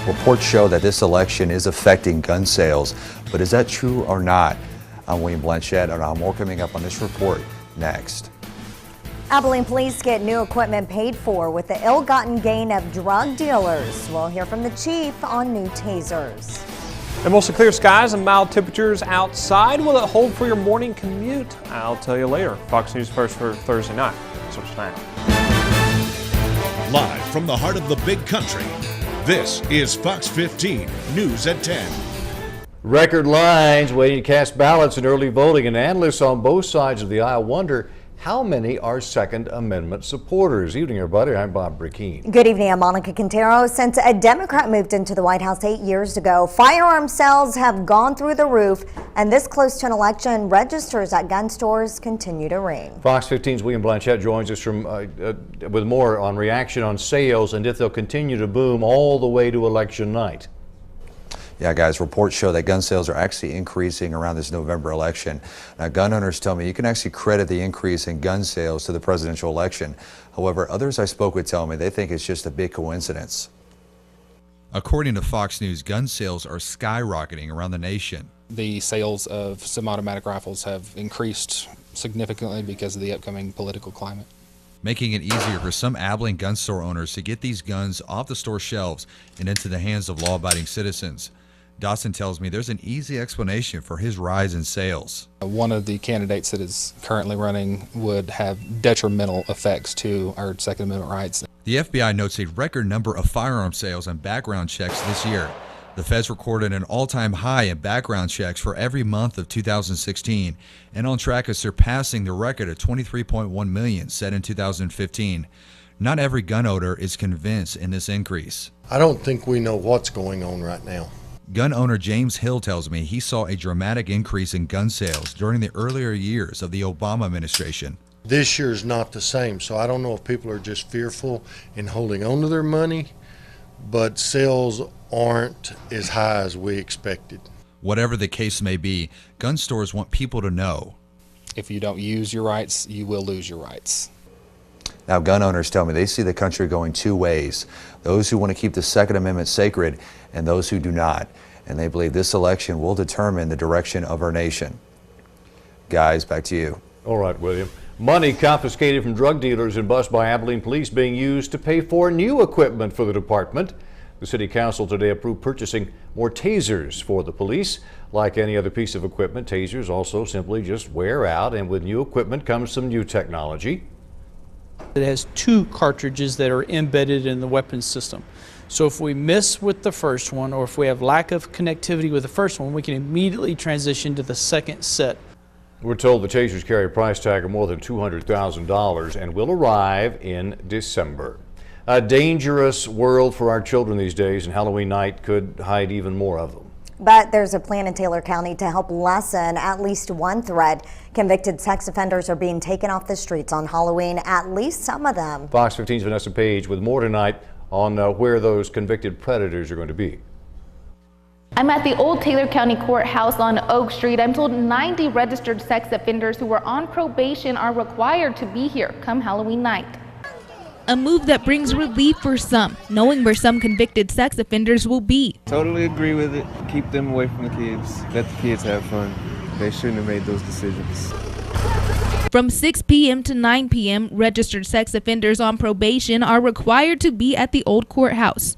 Reports show that this election is affecting gun sales, but is that true or not? I'm William Blanchett, and I'll have more coming up on this report next. Abilene police get new equipment paid for with the ill-gotten gain of drug dealers. We'll hear from the chief on new tasers. And mostly clear skies and mild temperatures outside. Will it hold for your morning commute? I'll tell you later. Fox News First for Thursday night. Switch now. Live from the heart of the big country, this is Fox 15 News at 10. Record lines waiting to cast ballots in early voting, and analysts on both sides of the aisle wonder how many are Second Amendment supporters. Evening, everybody. I'm Bob Brickeen. Good evening. I'm Monica Quintero. Since a Democrat moved into the White House 8 years ago, firearm sales have gone through the roof, and this close to an election, registers at gun stores continue to ring. Fox 15's William Blanchett joins us from with more on reaction on sales and if they'll continue to boom all the way to election night. Yeah, guys, reports show that gun sales are actually increasing around this November election. Now, gun owners tell me you can actually credit the increase in gun sales to the presidential election. However, others I spoke with tell me they think it's just a big coincidence. According to Fox News, gun sales are skyrocketing around the nation. The sales of semi-automatic rifles have increased significantly because of the upcoming political climate, Making it easier for some Abilene gun store owners to get these guns off the store shelves and into the hands of law-abiding citizens. Dawson tells me there's an easy explanation for his rise in sales. One of the candidates that is currently running would have detrimental effects to our Second Amendment rights. The FBI notes a record number of firearm sales and background checks this year. The feds recorded an all-time high in background checks for every month of 2016 and on track of surpassing the record of 23.1 million set in 2015. Not every gun owner is convinced in this increase. I don't think we know what's going on right now. Gun owner James Hill tells me he saw a dramatic increase in gun sales during the earlier years of the Obama administration. This year's not the same, so I don't know if people are just fearful and holding on to their money, but sales aren't as high as we expected. Whatever the case may be, gun stores want people to know. If you don't use your rights, you will lose your rights. Now, gun owners tell me they see the country going two ways. Those who want to keep the Second Amendment sacred and those who do not. And they believe this election will determine the direction of our nation. Guys, back to you. All right, William. Money confiscated from drug dealers and bust by Abilene police being used to pay for new equipment for the department. The city council today approved purchasing more tasers for the police. Like any other piece of equipment, tasers also simply just wear out, and with new equipment comes some new technology. It has two cartridges that are embedded in the weapons system. So if we miss with the first one, or if we have lack of connectivity with the first one, we can immediately transition to the second set. We're told the tasers carry a price tag of more than $200,000 and will arrive in December. A dangerous world for our children these days, and Halloween night could hide even more of them. But there's a plan in Taylor County to help lessen at least one threat. Convicted sex offenders are being taken off the streets on Halloween, at least some of them. Fox 15's Vanessa Page with more tonight on where those convicted predators are going to be. I'm at the old Taylor County Courthouse on Oak Street. I'm told 90 registered sex offenders who are on probation are required to be here come Halloween night. A move that brings relief for some, knowing where some convicted sex offenders will be. Totally agree with it. Keep them away from the kids. Let the kids have fun. They shouldn't have made those decisions. From 6 p.m. to 9 p.m., registered sex offenders on probation are required to be at the old courthouse.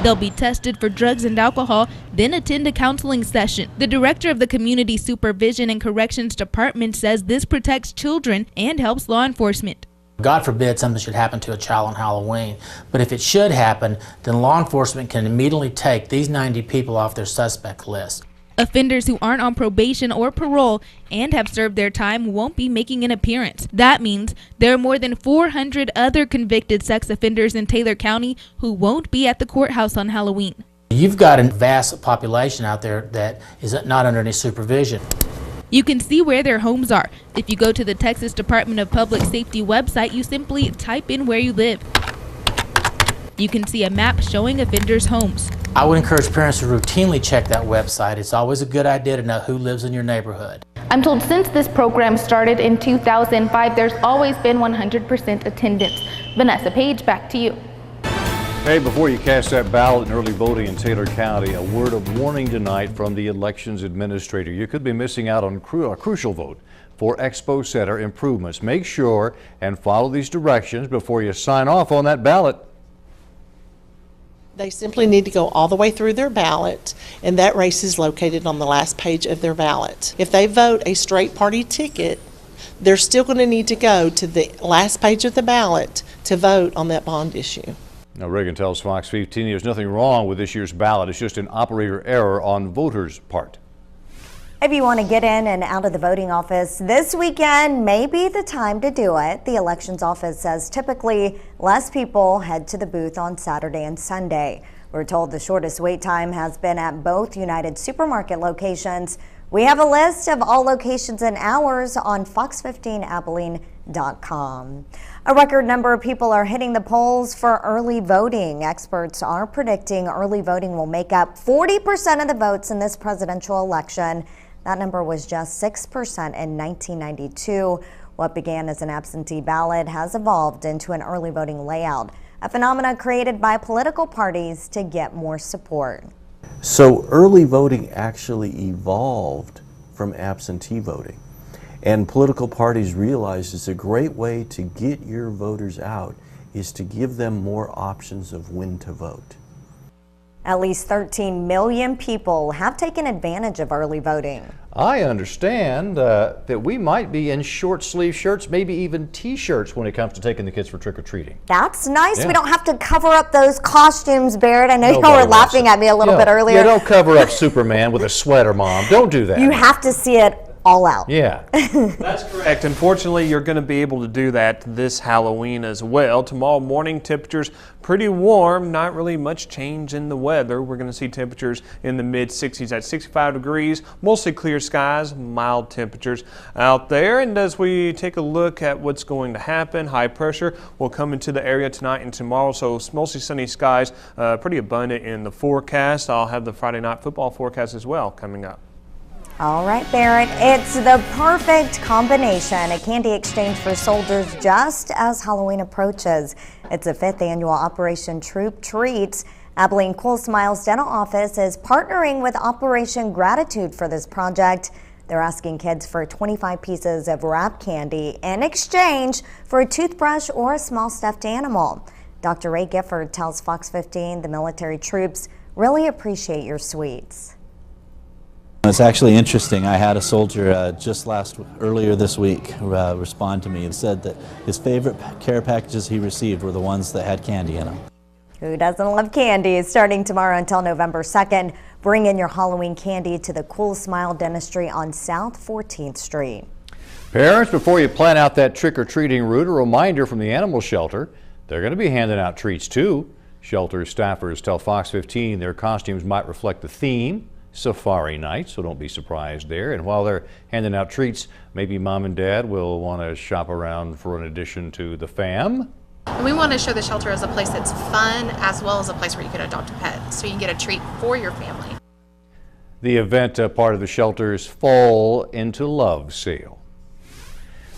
They'll be tested for drugs and alcohol, then attend a counseling session. The director of the Community Supervision and Corrections Department says this protects children and helps law enforcement. God forbid something should happen to a child on Halloween, but if it should happen, then law enforcement can immediately take these 90 people off their suspect list. Offenders who aren't on probation or parole and have served their time won't be making an appearance. That means there are more than 400 other convicted sex offenders in Taylor County who won't be at the courthouse on Halloween. You've got a vast population out there that is not under any supervision. You can see where their homes are. If you go to the Texas Department of Public Safety website, you simply type in where you live. You can see a map showing offenders' homes. I would encourage parents to routinely check that website. It's always a good idea to know who lives in your neighborhood. I'm told since this program started in 2005, there's always been 100% attendance. Vanessa Page, back to you. Hey, before you cast that ballot in early voting in Taylor County, a word of warning tonight from the elections administrator. You could be missing out on a crucial vote for Expo Center improvements. Make sure and follow these directions before you sign off on that ballot. They simply need to go all the way through their ballot, and that race is located on the last page of their ballot. If they vote a straight party ticket, they're still going to need to go to the last page of the ballot to vote on that bond issue. Now, Reagan tells Fox 15 there's nothing wrong with this year's ballot. It's just an operator error on voters' part. If you want to get in and out of the voting office this weekend, may be the time to do it. The elections office says typically less people head to the booth on Saturday and Sunday. We're told the shortest wait time has been at both United Supermarket locations. We have a list of all locations and hours on fox15abilene.com. A record number of people are hitting the polls for early voting. Experts are predicting early voting will make up 40% of the votes in this presidential election. That number was just 6% in 1992. What began as an absentee ballot has evolved into an early voting layout, a phenomenon created by political parties to get more support. So early voting actually evolved from absentee voting. And political parties realized it's a great way to get your voters out is to give them more options of when to vote. At least 13 million people have taken advantage of early voting. I understand that we might be in short sleeve shirts, maybe even t-shirts when it comes to taking the kids for trick-or-treating. That's nice. Yeah. We don't have to cover up those costumes, Barrett. I know Nobody y'all were wants laughing it. at me a little bit earlier. Yeah, don't cover up Superman with a sweater, Mom. Don't do that. You have to see it all out. Yeah. That's correct. Unfortunately, you're going to be able to do that this Halloween as well. Tomorrow morning, temperatures pretty warm, not really much change in the weather. We're going to see temperatures in the mid-60s at 65 degrees, mostly clear skies, mild temperatures out there. And as we take a look at what's going to happen, high pressure will come into the area tonight and tomorrow, so mostly sunny skies, pretty abundant in the forecast. I'll have the Friday night football forecast as well coming up. All right, Barrett, it's the perfect combination, a candy exchange for soldiers just as Halloween approaches. It's a 5th annual Operation Troop Treats. Abilene Cool Smiles Dental Office is partnering with Operation Gratitude for this project. They're asking kids for 25 pieces of wrap candy in exchange for a toothbrush or a small stuffed animal. Dr. Ray Gifford tells Fox 15 the military troops really appreciate your sweets. It's actually interesting. I had a soldier earlier this week respond to me and said that his favorite care packages he received were the ones that had candy in them. Who doesn't love candy? Starting tomorrow until November 2nd, bring in your Halloween candy to the Cool Smile Dentistry on South 14th Street. Parents, before you plan out that trick-or-treating route, a reminder from the animal shelter, they're going to be handing out treats too. Shelter staffers tell Fox 15 their costumes might reflect the theme, Safari Night, so don't be surprised there. And while they're handing out treats, maybe Mom and Dad will want to shop around for an addition to the fam. We want to show the shelter as a place that's fun as well as a place where you can adopt a pet, so you can get a treat for your family. The event, part of the shelter's Fall into Love sale.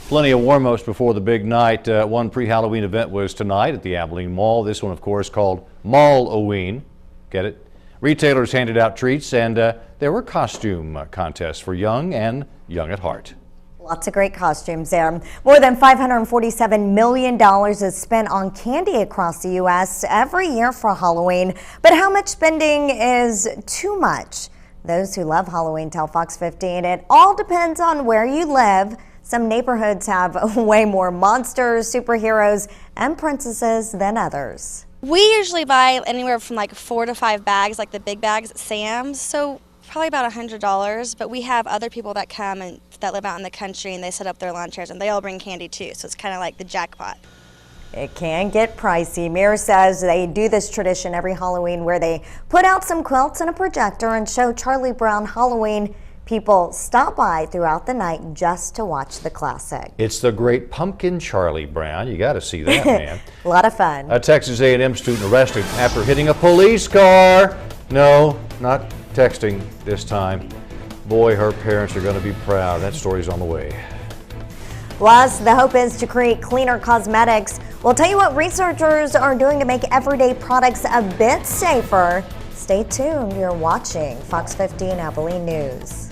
Plenty of warm-ups before the big night. One pre-Halloween event was tonight at the Abilene Mall. This one, of course, called Mall-oween. Get it? Retailers handed out treats, and there were costume contests for young and young at heart. Lots of great costumes there. More than $547 million is spent on candy across the U.S. every year for Halloween. But how much spending is too much? Those who love Halloween tell Fox 15 it all depends on where you live. Some neighborhoods have way more monsters, superheroes, and princesses than others. We usually buy anywhere from like 4 to 5 bags, like the big bags at Sam's, so probably about $100. But we have other people that come and that live out in the country, and they set up their lawn chairs, and they all bring candy too, so it's kind of like the jackpot. It can get pricey. Mayor says they do this tradition every Halloween where they put out some quilts and a projector and show Charlie Brown Halloween. People stop by throughout the night just to watch the classic. It's the Great Pumpkin Charlie Brown. You got to see that, man. A lot of fun. A Texas A&M student arrested after hitting a police car. No, not texting this time. Boy, her parents are going to be proud. That story's on the way. Plus, the hope is to create cleaner cosmetics We'll tell you what researchers are doing to make everyday products a bit safer. Stay tuned. You're watching Fox 15 Abilene News.